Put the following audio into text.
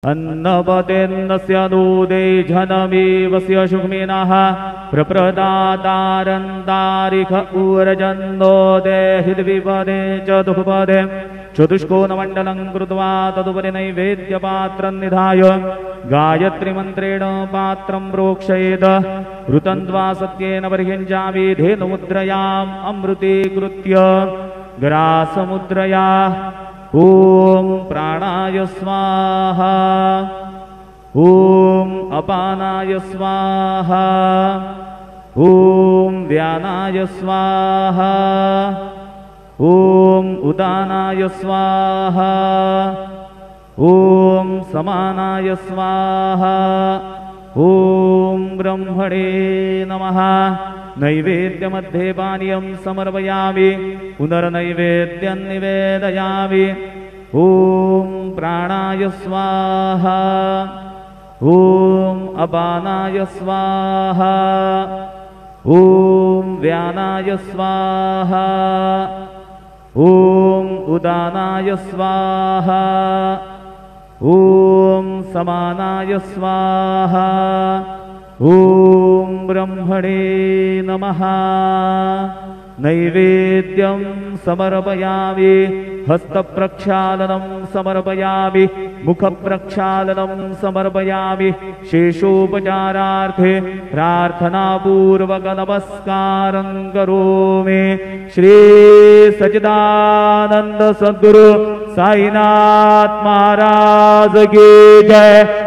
अन्नपतेन्नस्य दूदे जनमेवस्य शुग्मिनः प्रप्रदातारन्तारिख ऊर्जन्दो देहिद्विपदे च दुःपदे चतुष्कोणमण्डलं कृत्वा तदुपरि नैवेद्यपात्रं निधाय गायत्रीमन्त्रेण पात्रं प्रोक्षयेत् ऋतन्त्वा सत्येन परिहिञ्जामि धेनुमुद्रयाम् अमृतीकृत्य ग्रासमुद्रया ॐ प्राणाय स्वाहा ॐ अपानाय स्वाहा ॐ व्यानाय स्वाहा ॐ उदानाय स्वाहा ॐ समानाय स्वाहा ॐ ब्रह्मणे नमः। नैवेद्यमध्ये पानीयं समर्पयामि पुनर्नैवेद्यं निवेदयामि। ॐ प्राणाय स्वाहा ॐ अपानाय स्वाहा ॐ व्यानाय स्वाहा ॐ उदानाय स्वाहा ॐ समानाय स्वाहा ॐ ब्रह्मणे नमः। नैवेद्यं समर्पयामि हस्तप्रक्षालनं समर्पयामि मुखप्रक्षालनं समर्पयामि। शेषोपचारार्थे प्रार्थनापूर्वक नमस्कारं करोमि। श्री सच्चिदानंद सद्गुरु साईनाथ महाराज की जय।